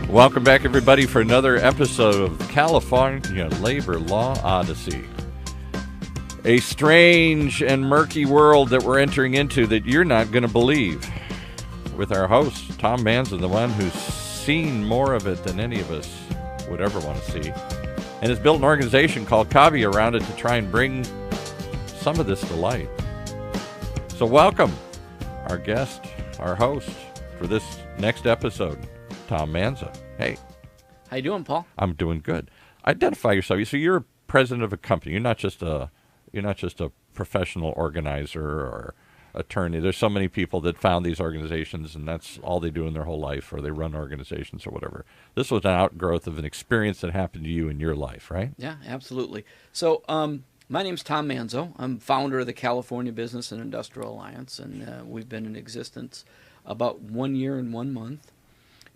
Welcome back, everybody, for another episode of California Labor Law Odyssey. A strange and murky world that we're entering into that you're not going to believe. With our host, Tom Manzo, the one who's seen more of it than any of us would ever want to see, and has built an organization called PAGA around it to try and bring some of this to light. So welcome our guest, our host, for this next episode, Tom Manzo. Hey. How you doing, Paul? I'm doing good. Identify yourself. So you're president of a company. You're not just a professional organizer or attorney. There's so many people that found these organizations and that's all they do in their whole life, or they run organizations or whatever. This was an outgrowth of an experience that happened to you in your life, right? Yeah, absolutely. So my name's Tom Manzo. I'm founder of the California Business and Industrial Alliance, and we've been in existence about 1 year and 1 month.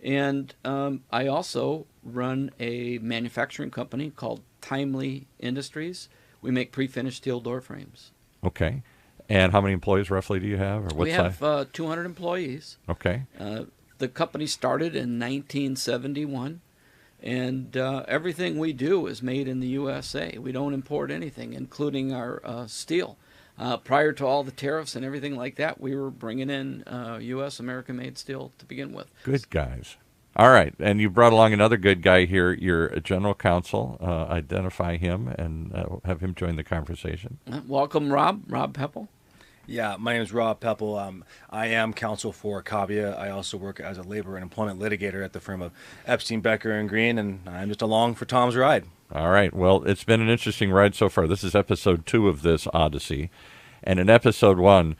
And I also run a manufacturing company called Timely Industries. We make pre-finished steel door frames. Okay. And how many employees roughly do you have? Or what we size? have 200 employees. Okay. The company started in 1971, and everything we do is made in the USA. We don't import anything, including our steel. Prior to all the tariffs and everything like that, we were bringing in U.S. American-made steel to begin with. Good guys. All right. And you brought along another good guy here. You're a general counsel. Identify him and have him join the conversation. Welcome, Rob Pepple. Yeah, my name is Rob Pepple. I am counsel for PAGA. I also work as a labor and employment litigator at the firm of Epstein, Becker, and Green, and I'm just along for Tom's ride. All right. Well, it's been an interesting ride so far. This is episode 2 of this Odyssey. And in episode 1,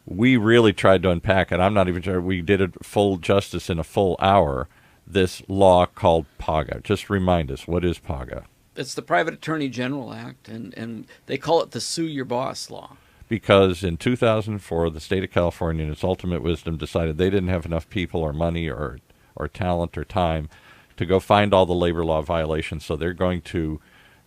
we really tried to unpack it. I'm not even sure we did it full justice in a full hour, this law called PAGA. Just remind us, what is PAGA? It's the Private Attorney General Act, and they call it the Sue Your Boss law. Because in 2004, the state of California, in its ultimate wisdom, decided they didn't have enough people or money or talent or time to go find all the labor law violations. So they're going to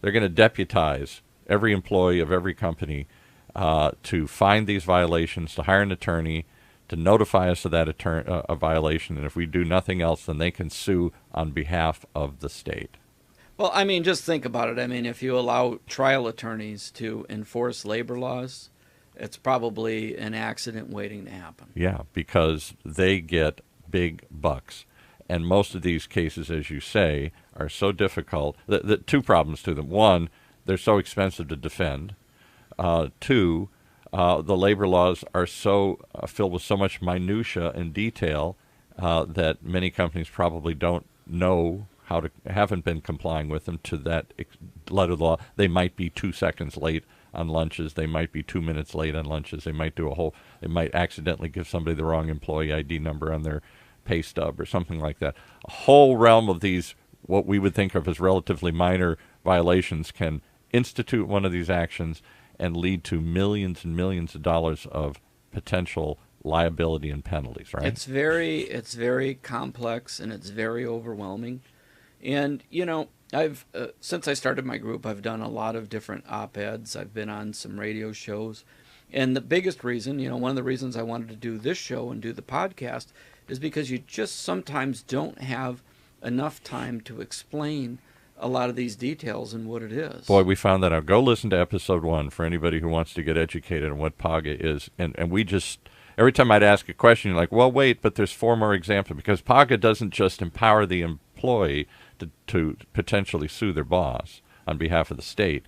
deputize every employee of every company to find these violations, to hire an attorney, to notify us of that a violation, and if we do nothing else, then they can sue on behalf of the state. Well, I mean, just think about it. I mean, if you allow trial attorneys to enforce labor laws, it's probably an accident waiting to happen. Yeah, because they get big bucks. And most of these cases, as you say, are so difficult. The two problems to them. One, they're so expensive to defend. Two, the labor laws are so filled with so much minutia and detail that many companies probably don't know how to, haven't been complying with them to that letter of the law. They might be 2 seconds late on lunches. They might be 2 minutes late on lunches. They might they might accidentally give somebody the wrong employee ID number on their pay stub or something like that. A whole realm of these, what we would think of as relatively minor violations, can institute one of these actions and lead to millions and millions of dollars of potential liability and penalties, right? It's very complex and it's very overwhelming. And, you know, I've since I started my group, I've done a lot of different op-eds. I've been on some radio shows. And the biggest reason, you know, one of the reasons I wanted to do this show and do the podcast is because you just sometimes don't have enough time to explain a lot of these details and what it is. Boy, we found that out. Go listen to episode 1 for anybody who wants to get educated on what PAGA is. And we just, every time I'd ask a question, you're like, well, wait, but there's 4 more examples. Because PAGA doesn't just empower the employee to potentially sue their boss on behalf of the state.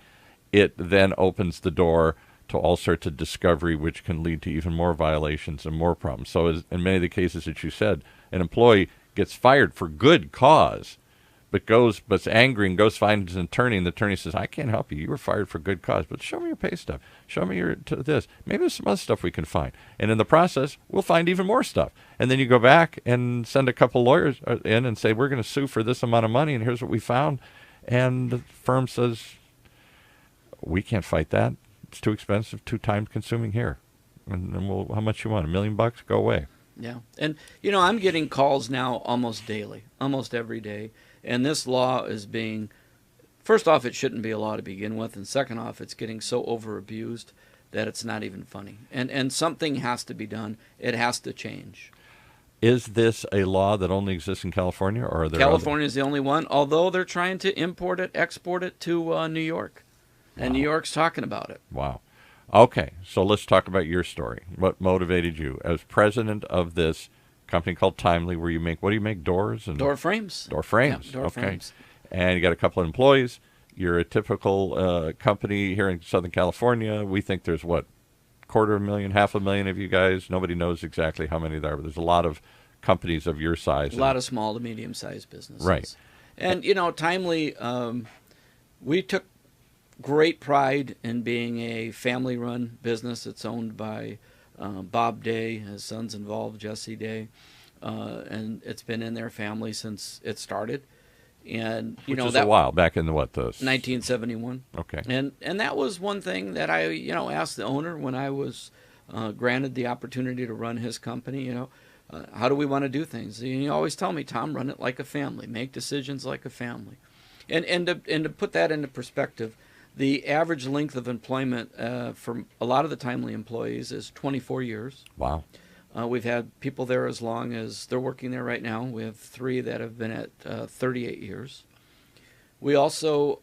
It then opens the door to all sorts of discovery, which can lead to even more violations and more problems. So as in many of the cases that you said, an employee gets fired for good cause, but's angry and goes find an attorney, and the attorney says, I can't help you. You were fired for good cause, but show me your pay stub. Show me your this. Maybe there's some other stuff we can find. And in the process, we'll find even more stuff. And then you go back and send a couple lawyers in and say, we're going to sue for this amount of money, and here's what we found. And the firm says, we can't fight that. It's too expensive, too time-consuming here. And we'll, how much you want? $1 million? Go away. Yeah. And, you know, I'm getting calls now almost daily, almost every day. And this law is being, first off, it shouldn't be a law to begin with. And second off, it's getting so over-abused that it's not even funny. And something has to be done. It has to change. Is this a law that only exists in California, or are there California is the only one, although they're trying to import it, export it to New York. And New York's talking about it. Wow. Okay, so let's talk about your story. What motivated you as president of this company called Timely, where you make, what do you make, doors? And Door frames. Door frames. Yep, door frames. And you got a couple of employees. You're a typical company here in Southern California. We think there's, what, 250,000, 500,000 of you guys. Nobody knows exactly how many there are, but there's a lot of companies of your size. A lot of small to medium-sized businesses. Right. And, Timely, we took great pride in being a family-run business. It's owned by Bob Day, his son's involved, Jesse Day, and it's been in their family since it started. And Which is a while back in the 1971. Okay. And that was one thing that I asked the owner when I was granted the opportunity to run his company. How do we want to do things? And you always tell me, Tom, run it like a family, make decisions like a family, and to put that into perspective, the average length of employment for a lot of the Timely employees is 24 years. Wow. We've had people there as long as they're working there right now. We have 3 that have been at 38 years. We also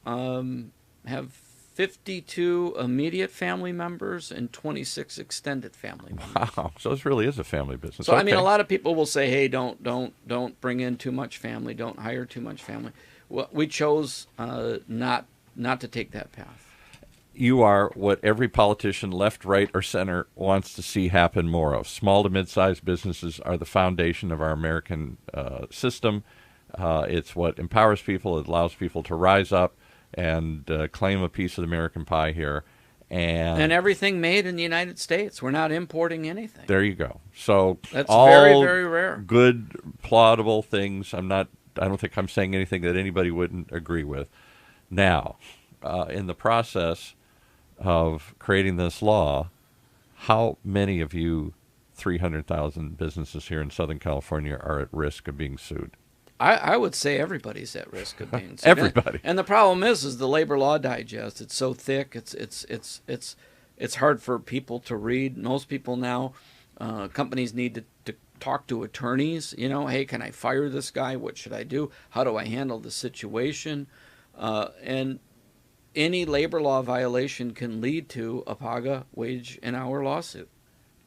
have 52 immediate family members and 26 extended family members. Wow. So this really is a family business. So okay. I mean, a lot of people will say, "Hey, don't bring in too much family. Don't hire too much family." Well, we chose not to take that path. You are what every politician, left, right, or center, wants to see happen more of. Small to mid-sized businesses are the foundation of our American system. It's what empowers people. It allows people to rise up and claim a piece of the American pie here. And everything made in the United States. We're not importing anything. There you go. So that's all very, very rare. Good, plaudable things. I don't think I'm saying anything that anybody wouldn't agree with. Now, in the process of creating this law, how many of you 300,000 businesses here in Southern California are at risk of being sued? I would say everybody's at risk of being sued. Everybody. And the problem is the Labor Law Digest. It's so thick. It's hard for people to read. Most people now, companies need to talk to attorneys. Hey, can I fire this guy? What should I do? How do I handle the situation? And any labor law violation can lead to a PAGA wage and hour lawsuit.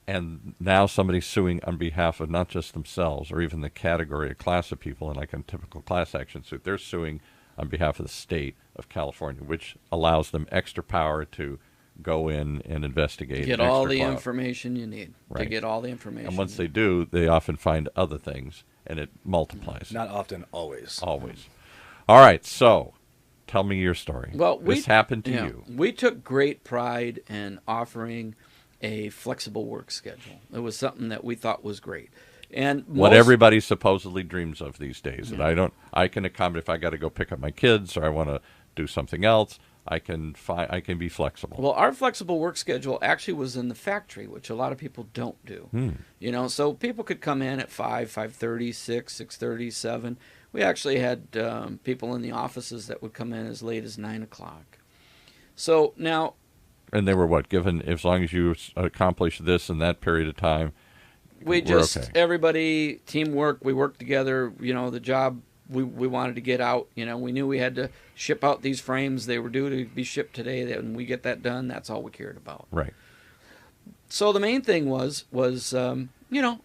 And now somebody's suing on behalf of not just themselves or even the category, a class of people in like a typical class action suit. They're suing on behalf of the state of California, which allows them extra power to go in and investigate. Get all the information you need. Right. To get all the information. And once they do, they often find other things, and it multiplies. Not often, always. Always. All right, so tell me your story. Well, this happened to you. We took great pride in offering a flexible work schedule. It was something that we thought was great. And what everybody supposedly dreams of these days. Yeah. And I can accommodate if I got to go pick up my kids or I want to do something else. I can be flexible. Well, our flexible work schedule actually was in the factory, which a lot of people don't do. So people could come in at 5, 5:30, 6, 6:30, 7. We actually had people in the offices that would come in as late as 9 o'clock. So now... And they were what? Given as long as you accomplish this in that period of time, okay. Everybody, teamwork, we worked together, the job we wanted to get out, we knew we had to ship out these frames. They were due to be shipped today. When we get that done, that's all we cared about. Right. So the main thing was a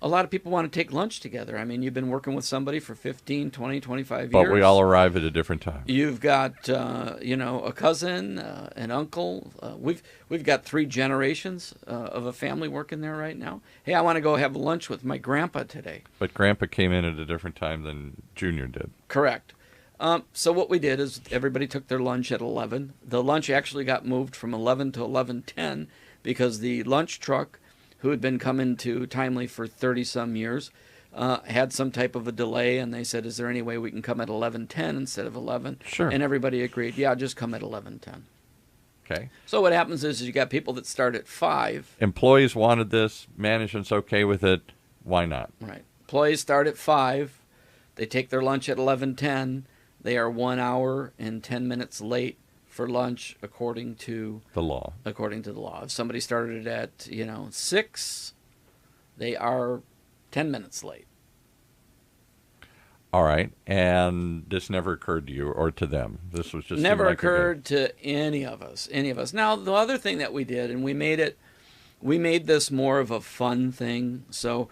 lot of people want to take lunch together. I mean, you've been working with somebody for 15, 20, 25 years. But we all arrive at a different time. You've got, a cousin, an uncle. We've got 3 generations of a family working there right now. Hey, I want to go have lunch with my grandpa today. But Grandpa came in at a different time than Junior did. Correct. So what we did is everybody took their lunch at 11. The lunch actually got moved from 11 to 11:10 because the lunch truck, who had been coming to Timely for 30-some years, had some type of a delay, and they said, is there any way we can come at 11:10 instead of 11? Sure. And everybody agreed, yeah, just come at 11:10. Okay. So what happens is you got people that start at 5. Employees wanted this. Management's okay with it. Why not? Right. Employees start at 5. They take their lunch at 11:10. They are 1 hour and 10 minutes late for lunch according to the law. If somebody started at 6, they are 10 minutes late. All right. And this never occurred to you or to them. This was just Never seemed like a good- occurred to any of us. Any of us. Now, the other thing that we did, and we made this more of a fun thing. So,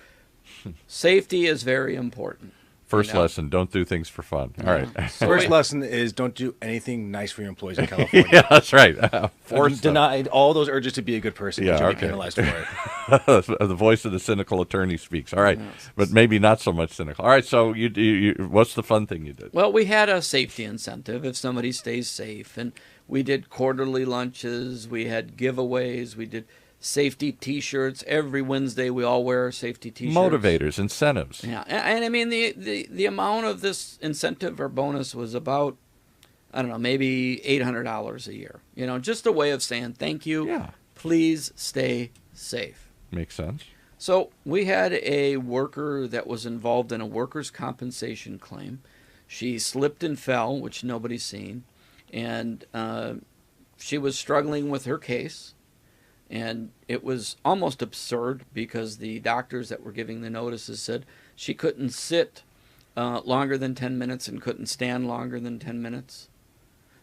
safety is very important. First You know? lesson, don't do things for fun. All right. So First we- lesson is don't do anything nice for your employees in California. Yeah, that's right. Force them. Deny all those urges to be a good person. Yeah, Yeah, you'll okay. be penalized for it. The voice of the cynical attorney speaks. All right, Yes. but maybe not so much cynical. All right, so you what's the fun thing you did? Well, we had a safety incentive if somebody stays safe, and we did quarterly lunches, we had giveaways, we did safety T-shirts. Every Wednesday, we all wear safety T-shirts. Motivators, incentives. Yeah, and I mean the amount of this incentive or bonus was about, I don't know, maybe $800 a year. You know, just a way of saying thank you. Yeah, Please stay safe. makes sense. So we had a worker that was involved in a workers' compensation claim. She slipped and fell, which nobody's seen, and she was struggling with her case. And it was almost absurd because the doctors that were giving the notices said she couldn't sit longer than 10 minutes and couldn't stand longer than 10 minutes.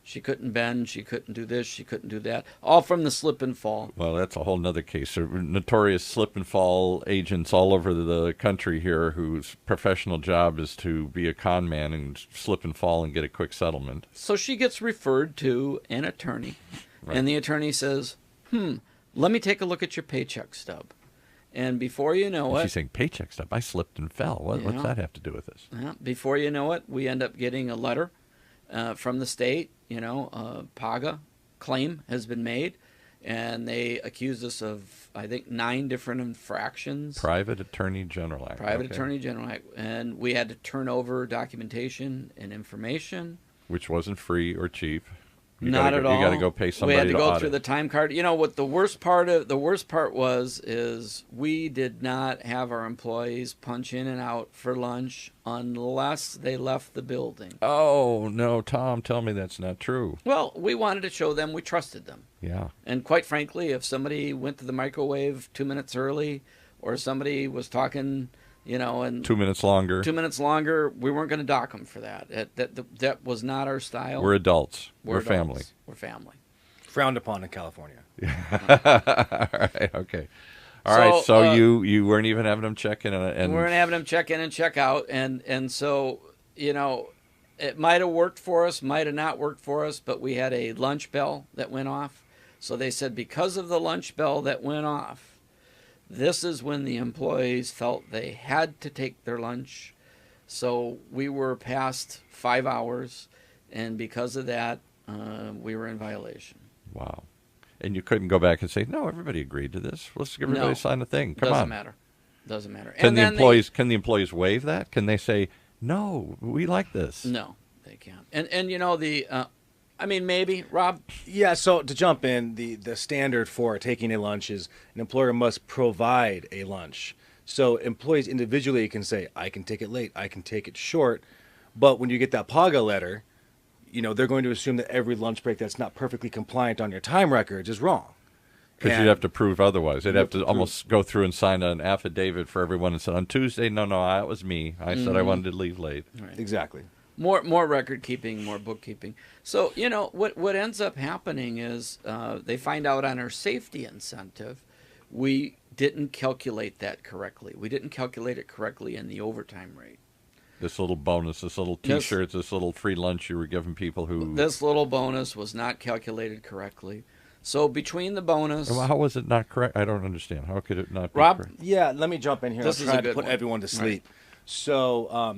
She couldn't bend, she couldn't do this, she couldn't do that, all from the slip and fall. Well, that's a whole nother case. There are notorious slip and fall agents all over the country here whose professional job is to be a con man and slip and fall and get a quick settlement. So she gets referred to an attorney, Right. and the attorney says, let me take a look at your paycheck stub. And before you know And it, she's saying, paycheck stuff. I slipped and fell. What's Yeah. that have to do with this? before you know it, we end up getting a letter from the state. You know, PAGA claim has been made, and they accuse us of, I think, 9 different infractions. Private Attorney General Act. Private Okay. Attorney General Act, and we had to turn over documentation and information. Which wasn't free or cheap. You Not gotta at go, all. You got to go pay somebody We had to go audit. through the time card. You know what the worst part was is we did not have our employees punch in and out for lunch unless they left the building. Oh, no, Tom, tell me that's not true. Well, we wanted to show them we trusted them. Yeah. And quite frankly, if somebody went to the microwave 2 minutes early or somebody was talking, you know, and 2 minutes longer. 2 minutes longer, we weren't going to dock them for that. That was not our style. We're adults. We're adults. family. We're family. Frowned upon in California. All right, okay. All right, so So, you weren't even having them check in and We're having them check in and check out, and so, you know, it might have worked for us, might have not worked for us, but we had a lunch bell that went off. So they said because of the lunch bell that went off, this is when the employees felt they had to take their lunch. So we were past 5 hours, and because of that, we were in violation. Wow. And you couldn't go back and say, no, everybody agreed to this. Let's give everybody No. sign the thing. Come Doesn't on. matter. Doesn't matter. Can And the then employees waive that? Can they say, no, we like this? No, they can't. And you know I mean maybe Rob. Yeah, so to jump in, the standard for taking a lunch is an employer must provide a lunch. So employees individually can say, I can take it late, I can take it short. But when you get that PAGA letter, you know, they're going to assume that every lunch break that's not perfectly compliant on your time records is wrong. Because And- you'd have to prove otherwise. They'd You'd have have to to almost go through and sign an affidavit for everyone and say, on Tuesday, no, that was me. I said I wanted to leave late. Right. Exactly. More record keeping, more bookkeeping. So you know what ends up happening is they find out on our safety incentive, we didn't calculate that correctly. We didn't calculate it correctly in the overtime rate. This little bonus, this little Yes. T-shirts, this little free lunch you were giving people who... This little bonus was not calculated correctly. So between the bonus, Well, how was it not correct? I don't understand. How could it not be Rob? correct? Yeah, let me jump in here. This I'll is a try to good put one. everyone to sleep. So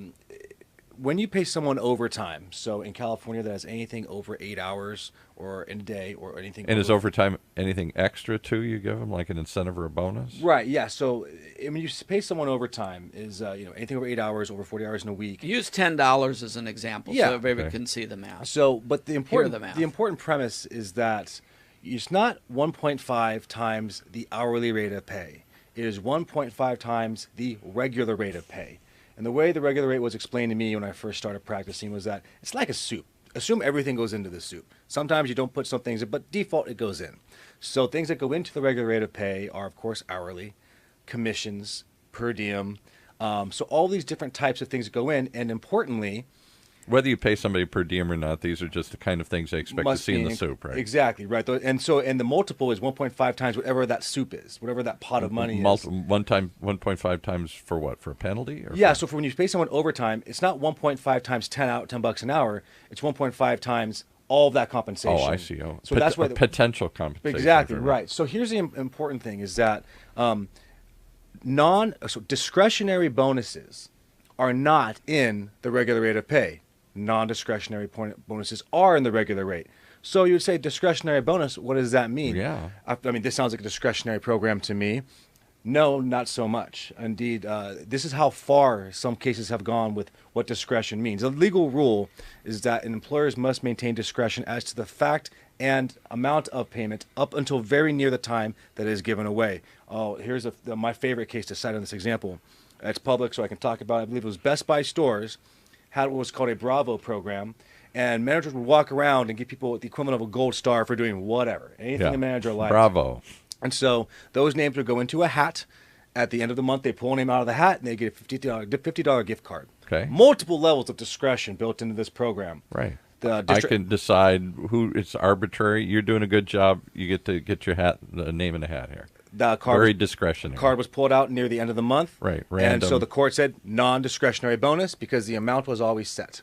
when you pay someone overtime, so in California that has anything over 8 hours or in a day or anything And is over overtime anything extra too you give them, like an incentive or a bonus? Right, yeah. So when you pay someone overtime is anything over 8 hours, over 40 hours in a week. use $10 as an example, Yeah. so everybody Okay. can see the math. So, but the the math. important premise is that it's not 1.5 times the hourly rate of pay. It is 1.5 times the regular rate of pay. And the way the regular rate was explained to me when I first started practicing was that it's like a soup. Assume everything goes into the soup. Sometimes you don't put some things in, but default it goes in. So things that go into the regular rate of pay are, of course, hourly, commissions, per diem, So all these different types of things go in, and importantly, Whether you pay somebody per diem or not, these are just the kind of things they expect to must see in be the soup, right? Exactly, right. And the multiple is 1.5 times whatever that soup is, whatever that pot of money is. 1.5 times for what? For a penalty? Or Yeah, for, so for when you pay someone overtime, it's not 1.5 times $10 an hour. It's 1.5 times all of that compensation. oh, I see. Oh, So that's why potential compensation. exactly right. So here's the important thing: is that discretionary bonuses are not in the regular rate of pay. Non-discretionary bonuses are in the regular rate. So you would say discretionary bonus. What does that mean? Yeah. I mean, this sounds like a discretionary program to me. No, not so much. Indeed, this is how far some cases have gone with what discretion means. The legal rule is that employers must maintain discretion as to the fact and amount of payment up until very near the time that it is given away. Oh, here's my favorite case to cite on this example. It's public, so I can talk about it. I believe it was Best Buy stores had what was called a Bravo program, and managers would walk around and give people the equivalent of a gold star for doing whatever, anything a manager liked. Bravo. And so those names would go into a hat. At the end of the month, they pull a name out of the hat, and they get a $50 gift card. Okay. Multiple levels of discretion built into this program. Right. I can decide who. It's arbitrary. You're doing a good job. You get to get your name in the hat here. The card Very discretionary. card was pulled out near the end of the month. Right, And random. so the court said non-discretionary bonus because the amount was always set.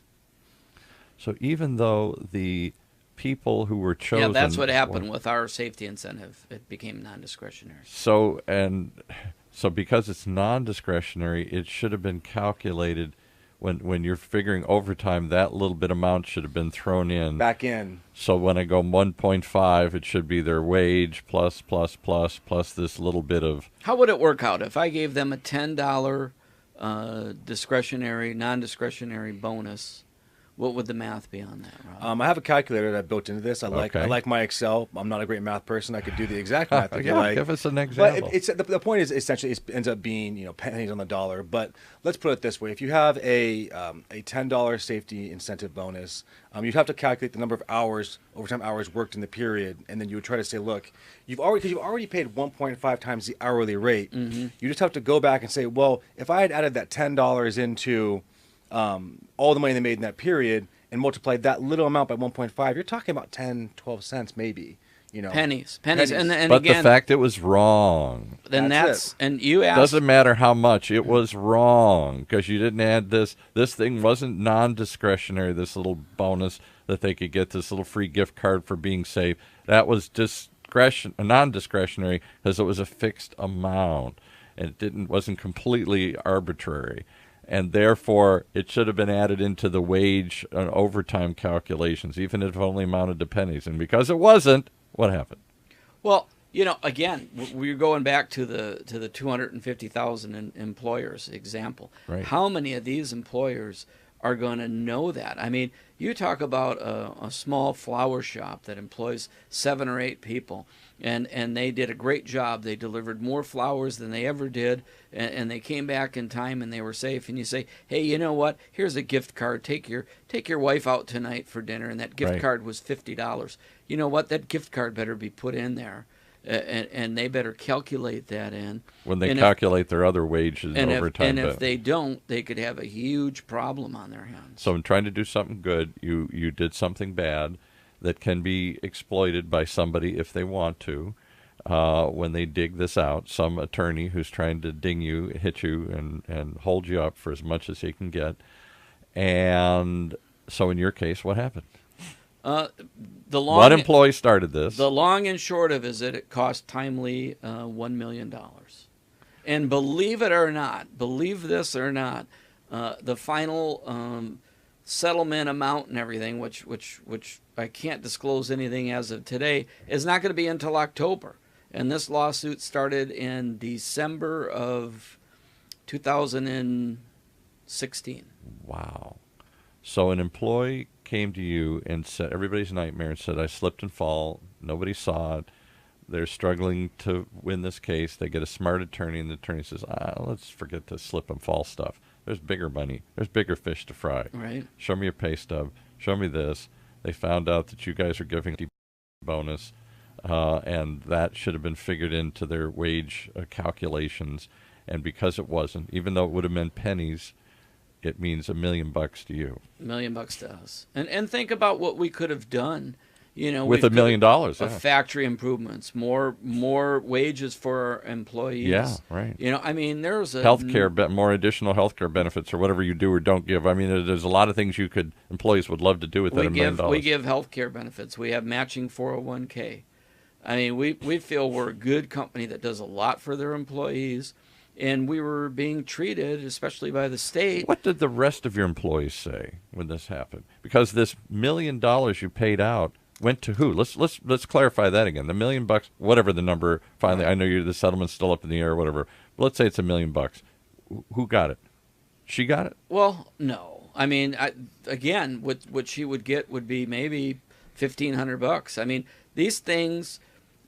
So even though the people who were chosen, Yeah, that's what happened with our safety incentive. It became non-discretionary. So because it's non-discretionary, it should have been calculated when you're figuring overtime. That little bit amount should have been thrown in Back in. So when I go 1.5, it should be their wage plus this little bit of. How would it work out if I gave them a $10 discretionary, non-discretionary bonus? What would the math be on that, Rob? I have a calculator that I built into this. I Okay. like my Excel. I'm not a great math person. I could do the exact math if you Yeah, like. give us an But example. the point is essentially it ends up being pennies on the dollar. But let's put it this way: if you have a $10 safety incentive bonus, you'd have to calculate the number of overtime hours worked in the period, and then you would try to say, look, you've already paid 1.5 times the hourly rate. Mm-hmm. You just have to go back and say, well, if I had added that $10 into all the money they made in that period and multiplied that little amount by 1.5, you're talking about 10, 12 cents maybe. Pennies. And but again, the fact it was wrong. then That's and you asked. Doesn't matter how much. It was wrong because you didn't add this. This thing wasn't non-discretionary, this little bonus that they could get, this little free gift card for being safe. That was non-discretionary because it was a fixed amount. And it wasn't completely arbitrary. And therefore, it should have been added into the wage and overtime calculations, even if it only amounted to pennies. And because it wasn't, what happened? Well, again, we're going back to the 250,000 employers example. Right. How many of these employers are going to know that? I mean, you talk about a small flower shop that employs 7 or 8 people, and they did a great job. They delivered more flowers than they ever did, and they came back in time and they were safe. And you say, hey, you know what? Here's a gift card. Take your wife out tonight for dinner, and that gift Right. card was $50. You know what? That gift card better be put in there. And they better calculate that in. When they And calculate their other wages and overtime. if they don't, they could have a huge problem on their hands. So in trying to do something good, you did something bad that can be exploited by somebody if they want to. When they dig this out, some attorney who's trying to ding you, hit you, and hold you up for as much as he can get. And so in your case, what happened? One employee started this. The long and short of it is that it cost Timely $1 million. And believe this or not, the final settlement amount and everything, which I can't disclose anything as of today, is not going to be until October. And this lawsuit started in December of 2016. Wow. So an employee came to you and said, everybody's nightmare, and said, I slipped and fall. Nobody saw it. They're struggling to win this case. They get a smart attorney, and the attorney says, let's forget the slip and fall stuff. There's bigger money. There's bigger fish to fry. Right. Show me your pay stub. Show me this. They found out that you guys are giving a bonus, and that should have been figured into their wage calculations. And because it wasn't, even though it would have meant pennies, it means $1 million to you. $1 million to us. And think about what we could have done. With $1 million, factory improvements, more wages for our employees. Yeah, right. I mean, there's a more additional healthcare benefits or whatever you do or don't give. I mean, there's a lot of things employees would love to do with that $1 million. We give healthcare benefits. We have matching 401k. I mean, we feel we're a good company that does a lot for their employees, and we were being treated, especially by the state. What did the rest of your employees say when this happened? Because this $1 million you paid out went to who? Let's clarify that again. The $1 million, whatever the number. Finally, I know the settlement's still up in the air, or whatever. But let's say it's $1 million. Who got it? She got it? Well, no. I mean, again, what she would get would be maybe $1,500. I mean, these things,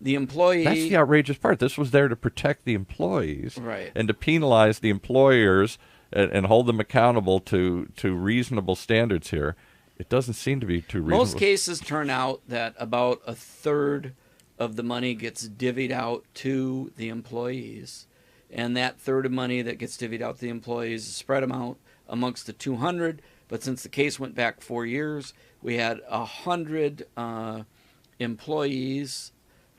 the employee. That's the outrageous part. This was there to protect the employees, right, and to penalize the employers and hold them accountable to reasonable standards here. It doesn't seem to be too reasonable. Most cases turn out that about a third of the money gets divvied out to the employees. And that third of money that gets divvied out to the employees is spread out amongst the 200. But since the case went back 4 years, we had 100 employees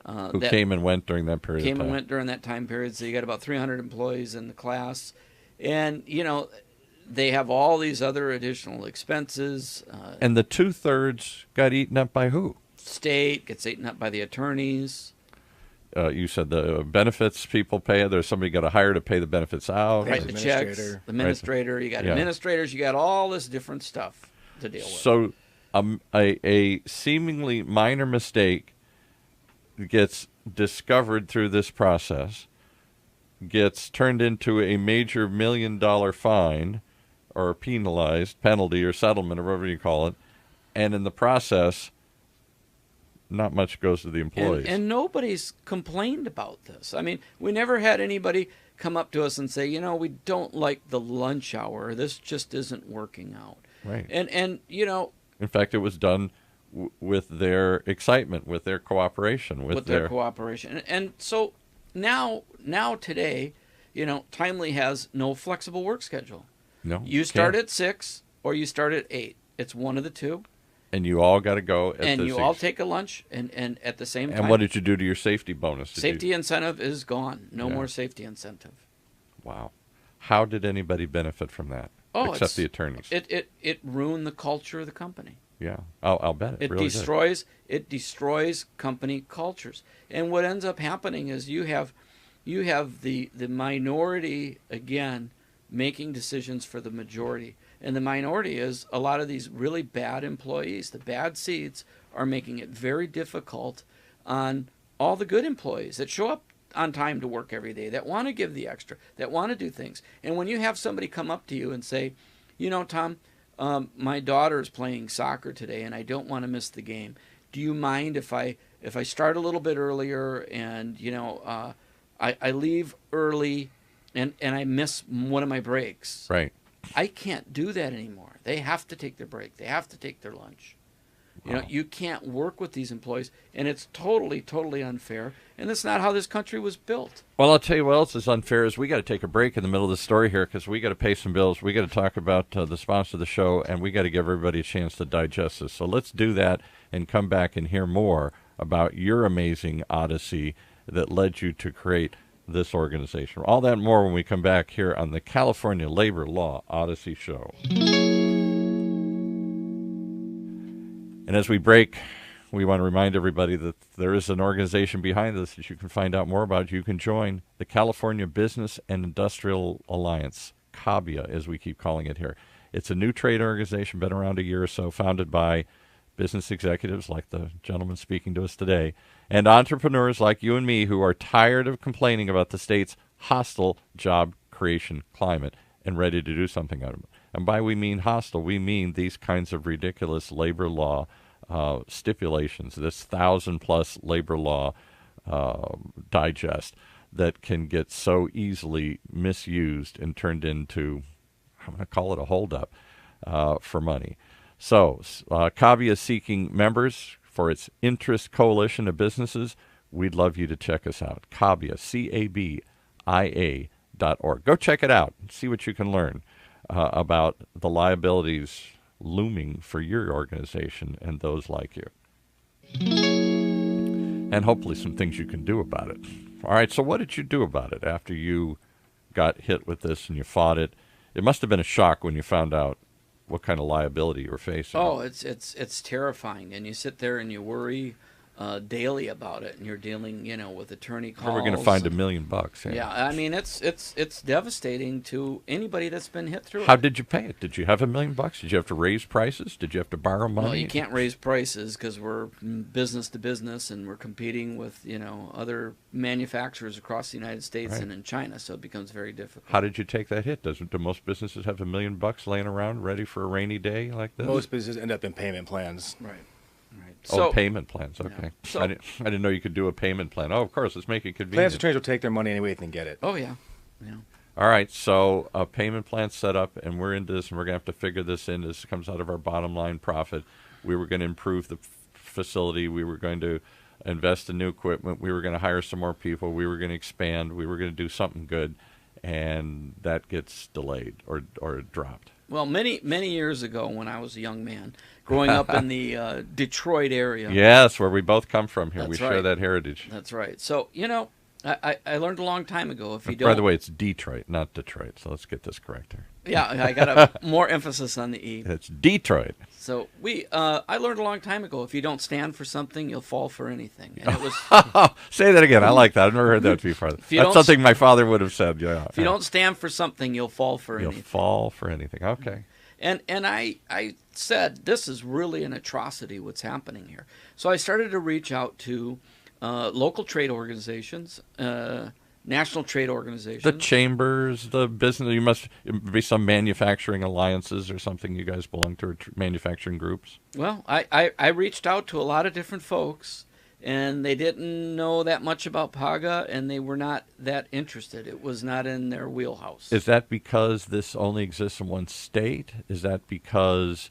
who came and went during that period of time. Came and went during that time period. So you got about 300 employees in the class. And, they have all these other additional expenses. And the 2/3 got eaten up by who? State gets eaten up by the attorneys. You said the benefits people pay. There's somebody got to hire to pay the benefits out. Write the checks. The administrator. You got administrators. You got all this different stuff to deal with. So a seemingly minor mistake gets discovered through this process, gets turned into a major $1 million fine, or a penalized penalty or settlement or whatever you call it, and in the process, not much goes to the employees. And nobody's complained about this. I mean, we never had anybody come up to us and say, we don't like the lunch hour. This just isn't working out. Right. And in fact, it was done with their excitement, with their cooperation, with their cooperation. And so now today, Timely has no flexible work schedule. No. You start at 6 or you start at 8. It's one of the two. And you all got to go at and you all take a lunch and at the same time. And what did you do to your safety bonus? Safety incentive is gone. No more safety incentive. Wow. How did anybody benefit from that? Except the attorneys. It ruined the culture of the company. Yeah, I'll bet it really destroys did. It destroys company cultures. And what ends up happening is you have the minority again making decisions for the majority. And the minority is a lot of these really bad employees. The bad seeds are making it very difficult on all the good employees that show up on time to work every day, that want to give the extra, that want to do things. And when you have somebody come up to you and say, Tom, my daughter's playing soccer today and I don't want to miss the game. Do you mind if I start a little bit earlier and, I leave early and I miss one of my breaks? Right. I can't do that anymore. They have to take their break. They have to take their lunch. Wow. You can't work with these employees, and it's totally, totally unfair. And that's not how this country was built. Well, I'll tell you what else is unfair is we got to take a break in the middle of the story here because we got to pay some bills. We got to talk about the sponsor of the show, and we got to give everybody a chance to digest this. So let's do that and come back and hear more about your amazing odyssey that led you to create this organization. All that and more when we come back here on the California Labor Law Odyssey Show. And as we break, we want to remind everybody that there is an organization behind this that you can find out more about. You can join the California Business and Industrial Alliance, CABIA, as we keep calling it here. It's a new trade organization, been around a year or so, founded by business executives like the gentleman speaking to us today, and entrepreneurs like you and me who are tired of complaining about the state's hostile job creation climate and ready to do something out of it. And by we mean hostile, we mean these kinds of ridiculous labor law stipulations, this 1,000-plus labor law digest that can get so easily misused and turned into, I'm going to call it a holdup for money. So CABIA is seeking members for its interest coalition of businesses. We'd love you to check us out. CABIA, CABIA.org. Go check it out and see what you can learn about the liabilities looming for your organization and those like you. And hopefully some things you can do about it. All right, so what did you do about it after you got hit with this and you fought it? It must have been a shock when you found out what kind of liability you were facing. Oh, it's terrifying, and you sit there and you worry daily about it, and you're dealing, with attorney calls. We're going to find $1 million. Yeah, I mean it's devastating to anybody that's been hit through it. How did you pay it? Did you have $1 million? Did you have to raise prices? Did you have to borrow money? Well, you can't raise prices because we're business to business, and we're competing with other manufacturers across the United States and in China, so it becomes very difficult. How did you take that hit? Do most businesses have $1 million laying around ready for a rainy day like this? Most businesses end up in payment plans. Right. So, payment plans. Okay. Yeah. So, I didn't know you could do a payment plan. Oh, of course. Let's make it convenient. Plans attorneys will take their money any way they can get it. Oh, yeah. All right. So a payment plan set up, and we're into this, and we're going to have to figure this in. This comes out of our bottom line profit. We were going to improve the facility. We were going to invest in new equipment. We were going to hire some more people. We were going to expand. We were going to do something good, and that gets delayed or dropped. Well, many years ago, when I was a young man, growing up in the Detroit area. Yes, where we both come from here. That's we right. share that heritage. That's right. So, I learned a long time ago, if you don't... By the way, it's Detroit, not Detroit, so let's get this correct here. Yeah, I got a more emphasis on the E. It's Detroit. So I learned a long time ago, if you don't stand for something, you'll fall for anything. And it was... Say that again. I like that. I've never heard that before. That's something my father would have said. Yeah. If you don't stand for something, you'll fall for anything. You'll fall for anything. Okay. And I said, this is really an atrocity what's happening here. So I started to reach out to local trade organizations, national trade organizations. The chambers, the business, you must be some manufacturing alliances or something you guys belong to, or manufacturing groups. Well, I reached out to a lot of different folks, and they didn't know that much about PAGA, and they were not that interested. It was not in their wheelhouse. Is that because this only exists in one state? Is that because,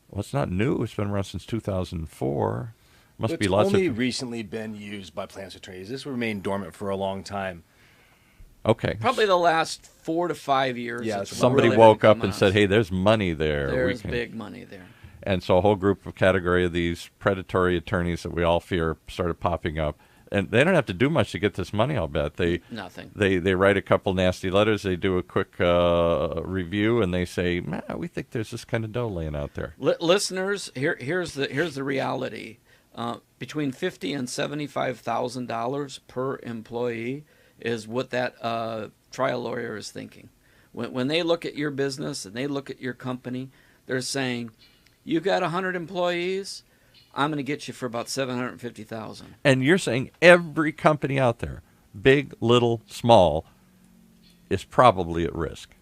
well, it's not new. It's been around since 2004. Must be lots of... It's only recently been used by plants attorneys. This remained dormant for a long time. Okay. Probably the last 4 to 5 years. Yeah, somebody really woke up and said, hey, there's money there. There's big money there. And so a whole category of these predatory attorneys that we all fear started popping up. And they don't have to do much to get this money, I'll bet. Nothing. They write a couple nasty letters. They do a quick review, and they say, we think there's this kind of dough laying out there. Listeners, here's the reality. Between $50,000 and $75,000 per employee is what that trial lawyer is thinking. When they look at your business and they look at your company, they're saying, you got 100 employees, I'm going to get you for about $750,000. And you're saying every company out there, big, little, small, is probably at risk.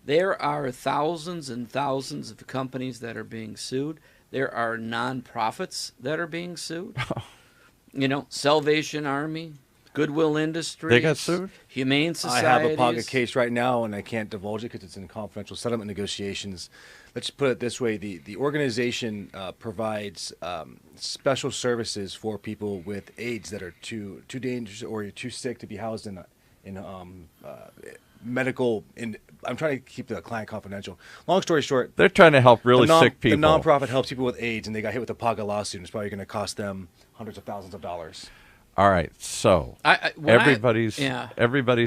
There are thousands and thousands of companies that are being sued. There are nonprofits that are being sued. Salvation Army, Goodwill Industries. They got sued? Humane Societies. I have a PAGA case right now, and I can't divulge it because it's in confidential settlement negotiations. Let's put it this way. The organization provides special services for people with AIDS that are too dangerous or too sick to be housed in medical. I'm trying to keep the client confidential. Long story short, they're trying to help really sick people. The nonprofit helps people with AIDS, and they got hit with a PAGA lawsuit. And it's probably going to cost them hundreds of thousands of dollars. All right, so everybody's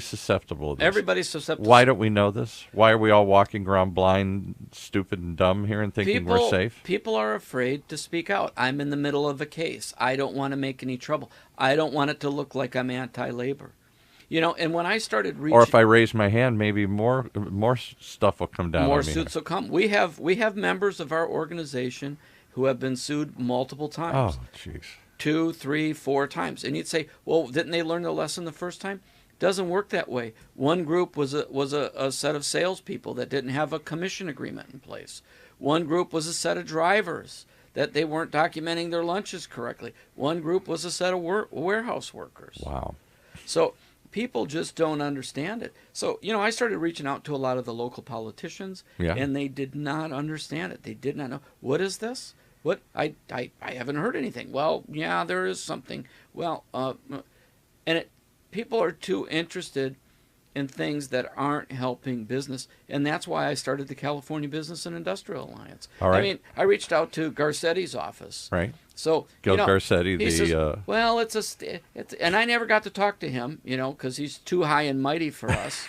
susceptible to this. Everybody's susceptible. Why don't we know this? Why are we all walking around blind, stupid, and dumb here and thinking we're safe? People are afraid to speak out. I'm in the middle of a case. I don't want to make any trouble. I don't want it to look like I'm anti-labor. And when I started reaching... Or if I raise my hand, maybe more stuff will come down on me. More suits will come. We have members of our organization who have been sued multiple times. Oh, jeez. 2, 3, 4 times. And you'd say, well, didn't they learn the lesson the first time? Doesn't work that way. One group was a set of salespeople that didn't have a commission agreement in place. One group was a set of drivers that they weren't documenting their lunches correctly. One group was a set of warehouse workers. Wow. So people just don't understand it. So, I started reaching out to a lot of the local politicians, and they did not understand it. They did not know. What is this? What? I haven't heard anything. Well, yeah, there is something. Well, people are too interested in things that aren't helping business. And that's why I started the California Business and Industrial Alliance. All right. I mean, I reached out to Garcetti's office. Right. So, Gil Garcetti, he says, well, and I never got to talk to him, because he's too high and mighty for us.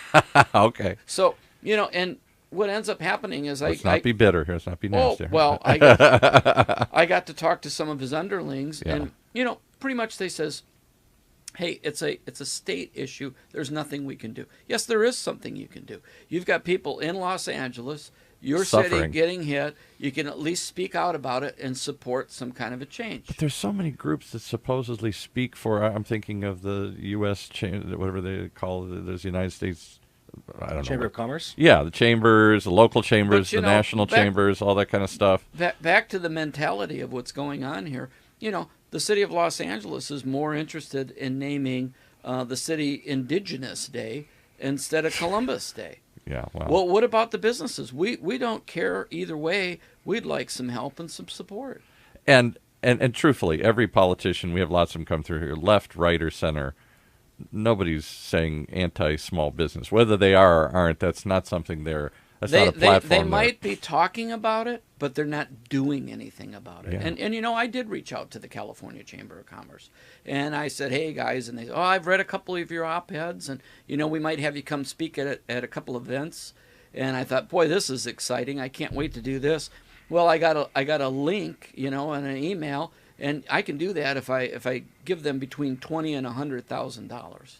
Okay. So, and what ends up happening is Let's not be bitter here. Let's not be nasty. Oh, well, I got to talk to some of his underlings, and pretty much they says, hey, it's a state issue. There's nothing we can do. Yes, there is something you can do. You've got people in Los Angeles, your city Suffering. getting hit. You can at least speak out about it and support some kind of a change. But there's so many groups that supposedly speak for. I'm thinking of the U.S. Whatever they call it. There's the United States. I don't know. Chamber of Commerce? Yeah, the chambers, the local chambers, But, the national chambers, all that kind of stuff. Back to the mentality of what's going on here. The city of Los Angeles is more interested in naming the city Indigenous Day instead of Columbus Day. Yeah, wow. Well, what about the businesses? We don't care either way. We'd like some help and some support. And truthfully, every politician, we have lots of them come through here, left, right, or center, nobody's saying anti-small business. Whether they are or aren't, that's not something that's not a platform. They might be talking about it, but they're not doing anything about it. Yeah. And I did reach out to the California Chamber of Commerce. And I said, hey, guys, and they said, I've read a couple of your op-eds, and, we might have you come speak at a couple of events. And I thought, boy, this is exciting. I can't wait to do this. Well, I got a link, and an email, and I can do that if I give them between $20,000 and $100,000.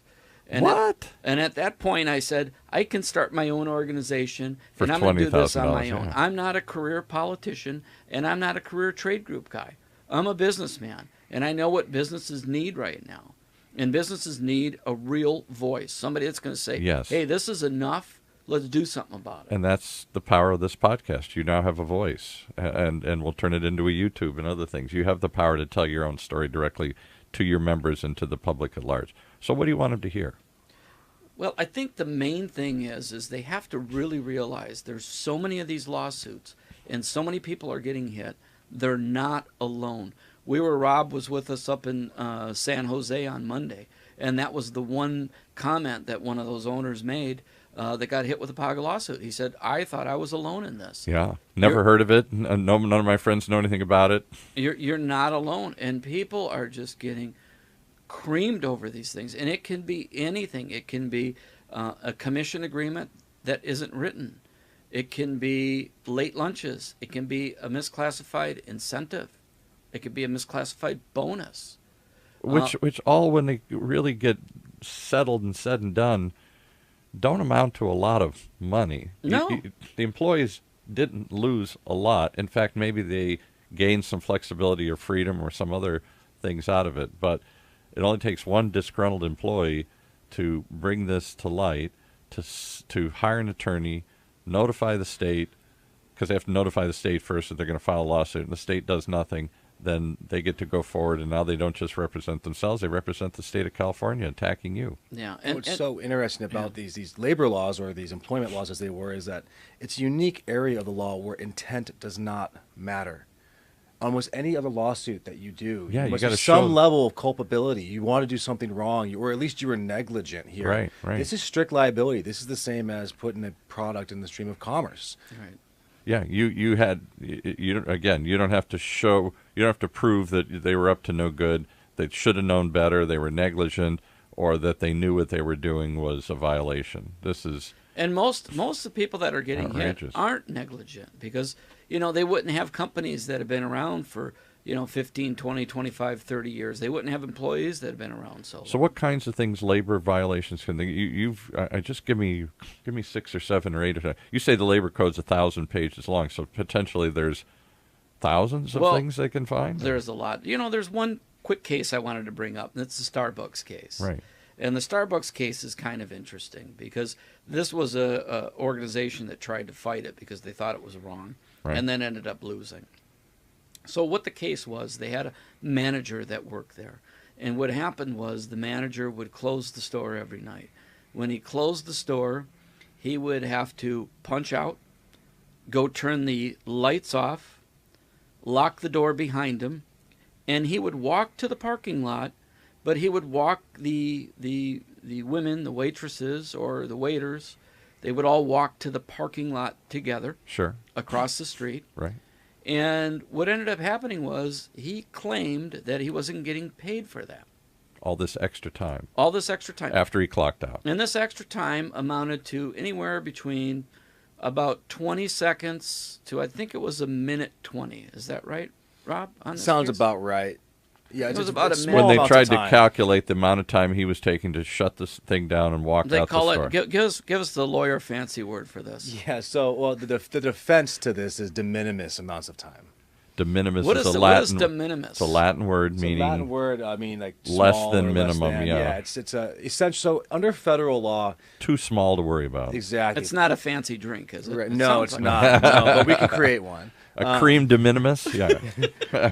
What? And at that point, I said, I can start my own organization, For and I'm going to do this on my $20,000, own. yeah. I'm not a career politician, and I'm not a career trade group guy. I'm a businessman, and I know what businesses need right now. And businesses need a real voice, somebody that's going to say, Yes. hey, this is enough. Let's do something about it. And that's the power of this podcast. You now have a voice, and we'll turn it into a YouTube and other things. You have the power to tell your own story directly to your members and to the public at large. So what do you want them to hear? Well, I think the main thing is they have to really realize there's so many of these lawsuits and so many people are getting hit. They're not alone. Rob was with us up in San Jose on Monday, and that was the one comment that one of those owners made that got hit with a PAGA lawsuit. He said, I thought I was alone in this. Yeah, never heard of it. None of my friends know anything about it. You're not alone, and people are just getting creamed over these things, and it can be anything. It can be a commission agreement that isn't written. It can be late lunches. It can be a misclassified incentive. It could be a misclassified bonus. Which all, when they really get settled and said and done, don't amount to a lot of money. No. The employees didn't lose a lot. In fact, maybe they gained some flexibility or freedom or some other things out of it. But it only takes one disgruntled employee to bring this to light, to hire an attorney, notify the state, because they have to notify the state first that they're going to file a lawsuit, and the state does nothing. Then they get to go forward, and now they don't just represent themselves, they represent the state of California attacking you. Yeah. What's so interesting about these labor laws, or these employment laws as they were, is that it's a unique area of the law where intent does not matter. Almost any other lawsuit that you do, Yeah, you must gotta have some show- level of culpability. You want to do something wrong, or at least you were negligent here. Right, right. This is strict liability. This is the same as putting a product in the stream of commerce. Right. Yeah, you don't have to show, you don't have to prove that they were up to no good, they should have known better, they were negligent, or that they knew what they were doing was a violation. This is And most of the people that are getting hit outrageous. aren't negligent, because they wouldn't have companies that have been around for 15, 20, 25, 30 years. They wouldn't have employees that have been around so long. So what kinds of things, labor violations, can they? Just give me 6 or 7 or 8 or 10. You say the labor code's 1,000 pages long, so potentially there's thousands of things they can find. There's a lot. There's one quick case I wanted to bring up, and it's the Starbucks case. Right. And the Starbucks case is kind of interesting because this was a organization that tried to fight it because they thought it was wrong, Right. and then ended up losing. So what the case was, they had a manager that worked there. And what happened was the manager would close the store every night. When he closed the store, he would have to punch out, go turn the lights off, lock the door behind him, and he would walk to the parking lot, but he would walk the the women, the waitresses or the waiters, they would all walk to the parking lot together. Sure. Across the street. Right. And what ended up happening was he claimed that he wasn't getting paid for that. All this extra time. All this extra time. After he clocked out. And this extra time amounted to anywhere between about 20 seconds to, I think it was a minute 20. Is that right, Rob? Sounds about right. Yeah, it was about a minute. When they amount tried of to time. calculate the amount of time he was taking to shut this thing down and walk They out call the store. it, give us the lawyer fancy word for this. Yeah, so, well, the defense to this is de minimis amounts of time. De minimis What is is a what is Latin. de minimis? It's a Latin word It's meaning a Latin word, I mean, like less small than or minimum, than. yeah. It's a essential. So under federal law, too small to worry about. exactly. It's not a fancy drink, is it? Right, It no, sounds it's like not. No, but we can create one. A cream de minimis? Yeah.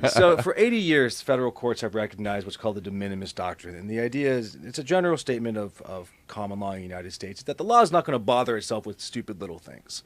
So for 80 years, federal courts have recognized what's called the de minimis doctrine. And the idea is, it's a general statement of common law in the United States, that the law is not going to bother itself with stupid little things.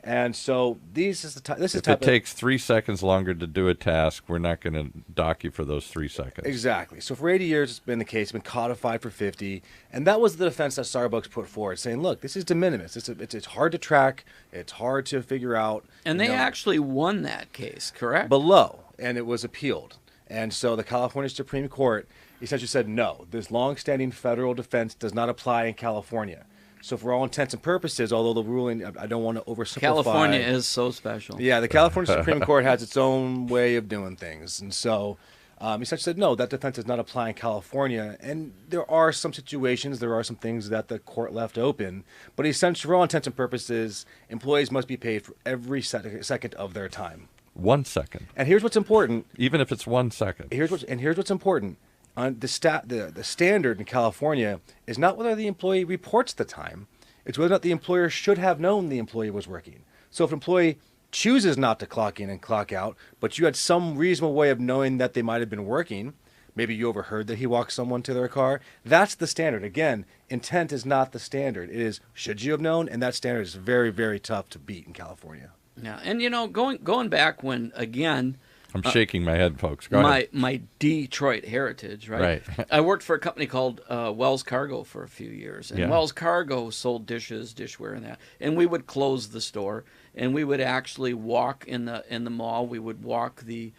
And so this is If it takes 3 seconds longer to do a task, we're not going to dock you for those 3 seconds. Exactly. So for 80 years, it's been the case, it's been codified for 50. And that was the defense that Starbucks put forward, saying, look, this is de minimis. It's hard to track. It's hard to figure out. And you they know, actually won that case, correct? below, and it was appealed. And so the California Supreme Court essentially said, no, this longstanding federal defense does not apply in California. So for all intents and purposes, although the ruling, I don't want to oversimplify. California is so special. Yeah, the California Supreme Court has its own way of doing things. And so essentially said, no, that defense does not apply in California. And there are some situations, there are some things that the court left open. But essentially, for all intents and purposes, employees must be paid for every second of their time. 1 second. And here's what's important. Even if it's 1 second. Here's what's important. The standard in California is not whether the employee reports the time. It's whether or not the employer should have known the employee was working. So if an employee chooses not to clock in and clock out, but you had some reasonable way of knowing that they might have been working, maybe you overheard that he walked someone to their car, that's the standard. Again, intent is not the standard. It is, should you have known? And that standard is very, very tough to beat in California. Yeah, and going back when, again, I'm shaking my head, folks. Go ahead. my Detroit heritage, right? I worked for a company called Wells Cargo for a few years, and Yeah. Wells Cargo sold dishes, dishware, and that. And we would close the store, and we would actually walk in the mall. We would walk the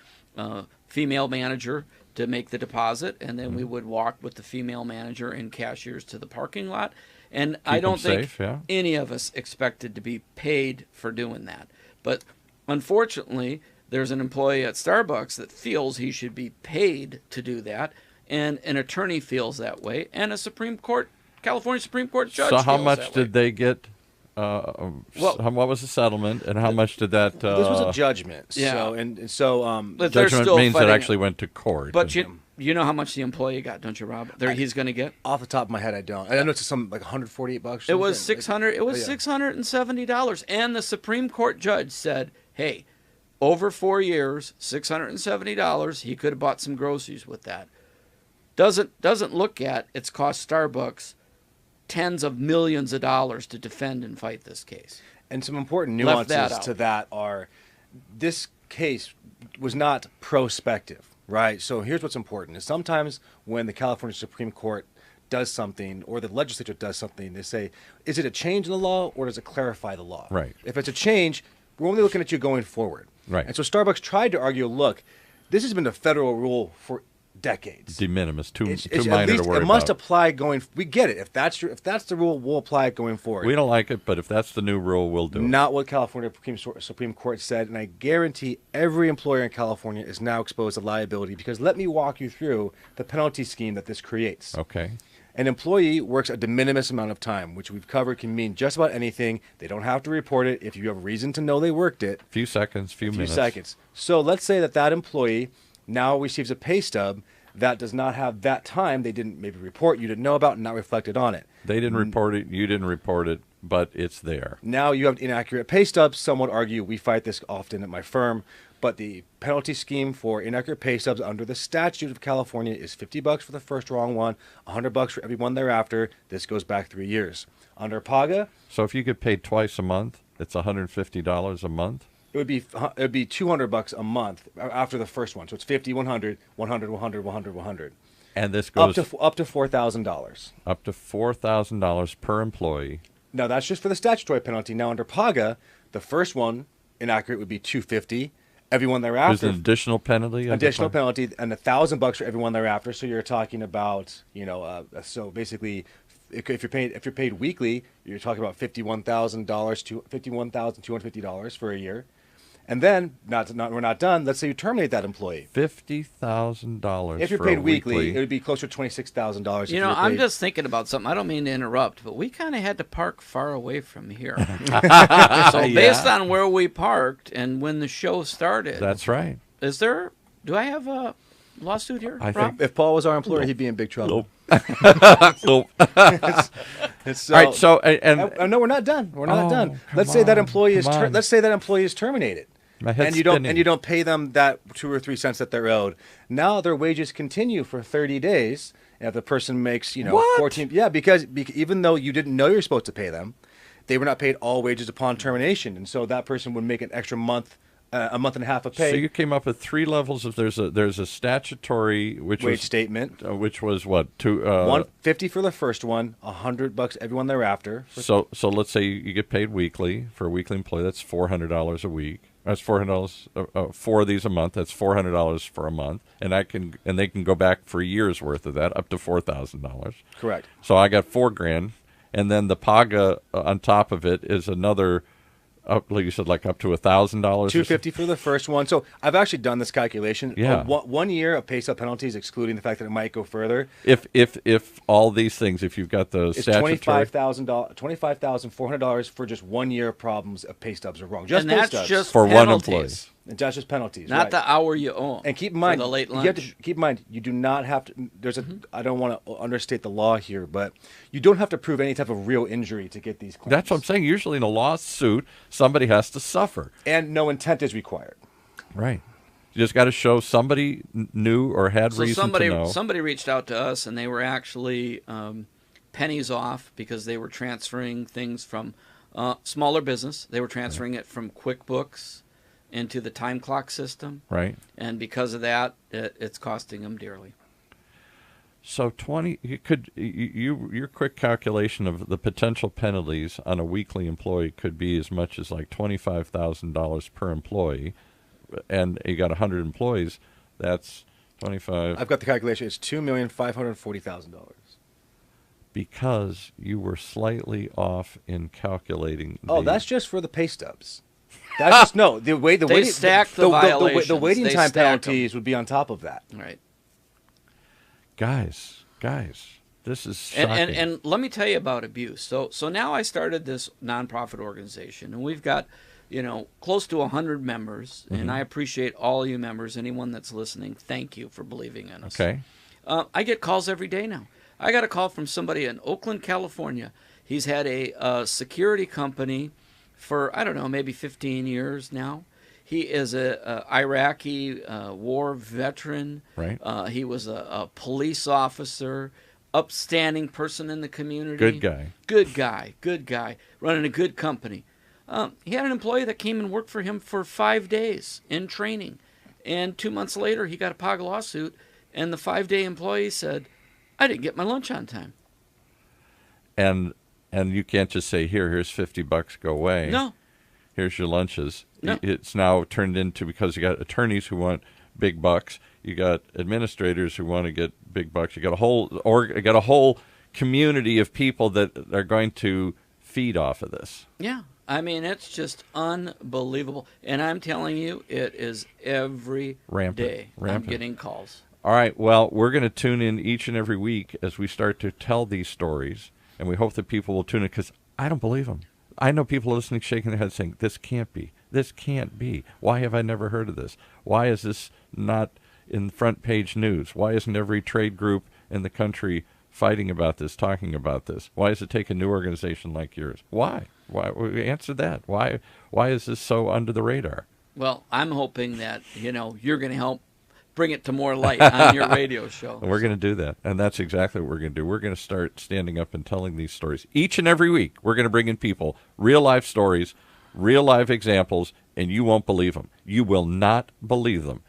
female manager to make the deposit, and then we would walk with the female manager and cashiers to the parking lot. And I don't think any of us expected to be paid for doing that. But unfortunately, there's an employee at Starbucks that feels he should be paid to do that, and an attorney feels that way, and a California Supreme Court judge So how feels much that did way. they get? What was the settlement, and how much did that? This was a judgment. Yeah. But they're Judgment still means it fighting actually went to court. But you know how much the employee got, don't you, Rob? He's going to get. Off the top of my head, I don't. I know it's some like $148. It was $600. It was yeah. $670, and the Supreme Court judge said, "Hey, over 4 years, $670. He could have bought some groceries with that." Doesn't look at it's cost Starbucks tens of millions of dollars to defend and fight this case. And some important Left that nuances out. to that are, this case was not prospective, right? So here's what's important: is sometimes when the California Supreme Court does something, or the legislature does something, they say, is it a change in the law, or does it clarify the law? Right. If it's a change, we're only looking at you going forward. Right. And so Starbucks tried to argue, look, this has been a federal rule for decades. de minimis, too It's minor at least to worry it must about. apply going. We get it. If that's the rule, we'll apply it going forward. We don't like it, but if that's the new rule, we'll do it. Not what California Supreme Court said, and I guarantee every employer in California is now exposed to liability, because let me walk you through the penalty scheme that this creates. Okay. An employee works a de minimis amount of time, which we've covered can mean just about anything. They don't have to report it if you have reason to know they worked it. Few seconds, few minutes. Seconds. So let's say that employee now receives a pay stub that does not have that time they didn't maybe report, you didn't know about, and not reflected on it. They didn't report it, you didn't report it, but it's there. Now you have inaccurate pay stubs. Some would argue, we fight this often at my firm, but the penalty scheme for inaccurate pay stubs under the statute of California is $50 for the first wrong one, $100 for every one thereafter. This goes back 3 years. Under PAGA, So if you get paid twice a month, it's $150 a month. it would be $200 a month after the first one. So it's 50, 100, 100, 100, 100, 100. And this goes up to $4,000. up to $4,000 per employee. Now that's just for the statutory penalty. Now under PAGA, the first one inaccurate would be $250. Everyone There's thereafter, an additional penalty. additional penalty, and $1,000 for everyone thereafter. So you're talking about, so basically, if you're paid weekly, you're talking about $51,000 to $51,250 for a year. And then, we're not done. Let's say you terminate that employee. $50,000. If you're for paid a weekly, it would be closer to $26,000. I'm just thinking about something. I don't mean to interrupt, but we kind of had to park far away from here. So based on where we parked and when the show started. That's right. Do I have a lawsuit here, I Rob? think If Paul was our employer, he'd be in big trouble. Nope. So, All right. So, and no, we're not done. We're not done. come Let's say that on, employee is come on. let's say that employee is terminated. my head's And spinning. you don't pay them that 2 or 3 cents that they're owed. Now their wages continue for 30 days. And if the person makes, What? 14, because even though you didn't know you're supposed to pay them, they were not paid all wages upon termination, and so that person would make an extra month, a month and a half of pay. So you came up with 3 levels of there's a statutory wage was statement. which was what to $150 for the first one, $100 everyone thereafter. So let's say you get paid weekly for a weekly employee. That's $400 a week. That's $400 4 of these a month. That's $400 for a month, and they can go back for a year's worth of that, up to $4,000. Correct. So I got $4,000, and then the PAGA on top of it is another. Like you said, like up to $1,000. $250 for the first one. So I've actually done this calculation. Yeah. 1 year of pay stub penalties, excluding the fact that it might go further. If all these things, if you've got the It's statutory, $25,400 for just 1 year of problems of pay stubs are wrong. Just And pay that's stubs. just for one penalties, employee. And that's just penalties. not right. the hour you owe 'em And keep in for mind, the late you have to lunch. keep in mind, you do not have to. I don't want to understate the law here, but you don't have to prove any type of real injury to get these claims. That's what I'm saying. Usually in a lawsuit, somebody has to suffer. And no intent is required. Right. You just got to show somebody knew or had So reason to know. somebody reached out to us, and they were actually pennies off because they were transferring things from smaller business. They were transferring it from QuickBooks into the time clock system, Right. and because of that, it's costing them dearly. So 20. Your quick calculation of the potential penalties on a weekly employee could be as much as like $25,000 per employee, and you got 100 employees. That's 25. I've got the calculation. It's $2,540,000. Because you were slightly off in calculating. That's just for the pay stubs. That's just no. The waiting stacked the violations. the waiting They time stack 'em. penalties would be on top of that. Right. Guys, this is shocking. And let me tell you about abuse. So now I started this nonprofit organization, and we've got, close to 100 members, and I appreciate all you members, anyone that's listening. Thank you for believing in us. Okay. I get calls every day now. I got a call from somebody in Oakland, California. He's had a security company for, I don't know, maybe 15 years now. He is a Iraqi war veteran. Right. He was a police officer, upstanding person in the community. Good guy. Good guy, running a good company. He had an employee that came and worked for him for 5 days in training. And 2 months later, he got a PAGA lawsuit, and the 5-day employee said, I didn't get my lunch on time. And you can't just say, here's $50, go away. No. Here's your lunches. No. It's now turned into, because you got attorneys who want big bucks, you got administrators who want to get big bucks, you got a whole community of people that are going to feed off of this. Yeah. I mean, it's just unbelievable. And I'm telling you, it is every day I'm getting calls. All right, well, we're going to tune in each and every week as we start to tell these stories, and we hope that people will tune in, because I don't believe them. I know people listening shaking their heads saying, this can't be. This can't be. Why have I never heard of this? Why is this not in front page news? Why isn't every trade group in the country fighting about this, talking about this? Why does it take a new organization like yours? Why? Answer that. Why is this so under the radar? Well, I'm hoping that, you're going to help bring it to more light on your radio show. We're going to do that, and that's exactly what we're going to do. We're going to start standing up and telling these stories. Each and every week, we're going to bring in people, real-life stories, real-life examples, and you won't believe them. You will not believe them.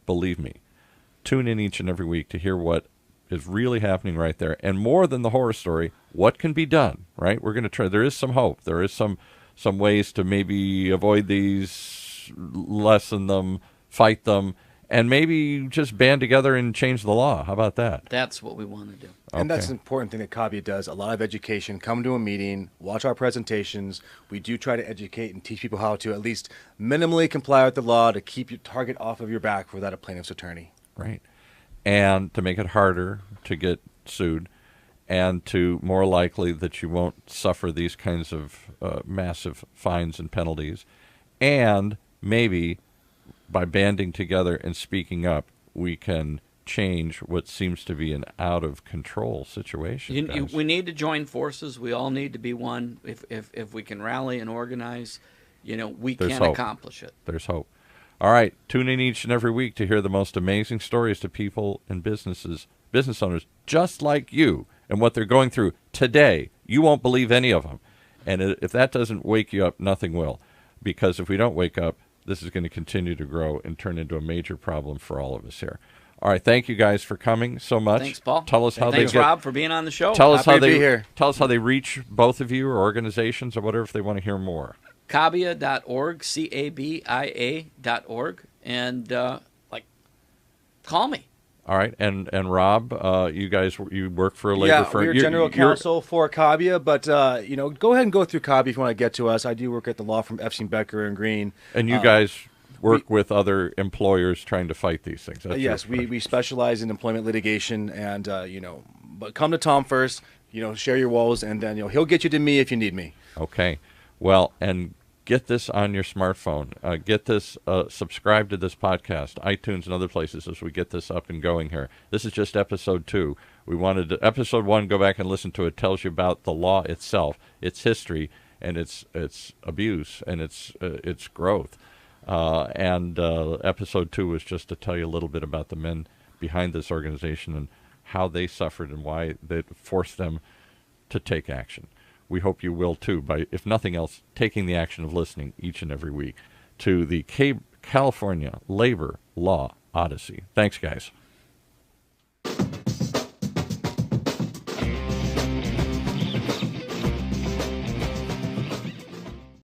Believe me. Tune in each and every week to hear what is really happening right there. And more than the horror story, what can be done, right? We're going to try. There is some hope. There is some ways to maybe avoid these, lessen them, fight them, and maybe just band together and change the law. How about that? That's what we want to do. And that's an important thing that CABIA does. A lot of education. Come to a meeting, watch our presentations. We do try to educate and teach people how to at least minimally comply with the law to keep your target off of your back without a plaintiff's attorney. Right. And to make it harder to get sued, and to more likely that you won't suffer these kinds of massive fines and penalties. And maybe by banding together and speaking up, we can change what seems to be an out-of-control situation. We need to join forces. We all need to be one. If we can rally and organize, we can accomplish it. There's hope. All right, tune in each and every week to hear the most amazing stories to people and business owners just like you and what they're going through today. You won't believe any of them. And if that doesn't wake you up, nothing will. Because if we don't wake up, this is going to continue to grow and turn into a major problem for all of us here. All right, thank you guys for coming so much. Thanks, Paul. Tell us how Thanks, Rob, for being on the show. Tell us Happy to be here. Tell us how they reach both of you or organizations or whatever if they want to hear more. CABIA.org, CABIA.org, and call me. All right, and Rob, you work for a labor firm. We're general counsel for CABIA, but go ahead and go through CABIA if you want to get to us. I do work at the law firm Epstein, Becker and Green. And you guys work with other employers trying to fight these things. Yes, we specialize in employment litigation, and but come to Tom first. Share your woes, and then he'll get you to me if you need me. Okay, well, and get this on your smartphone. Get this, subscribe to this podcast, iTunes and other places as we get this up and going here. This is just episode 2. We wanted to, episode 1, go back and listen to it. It tells you about the law itself, its history, and its abuse and its growth. And episode 2 was just to tell you a little bit about the men behind this organization and how they suffered and why they forced them to take action. We hope you will too, by, if nothing else, taking the action of listening each and every week to the California Labor Law Odyssey. Thanks, guys.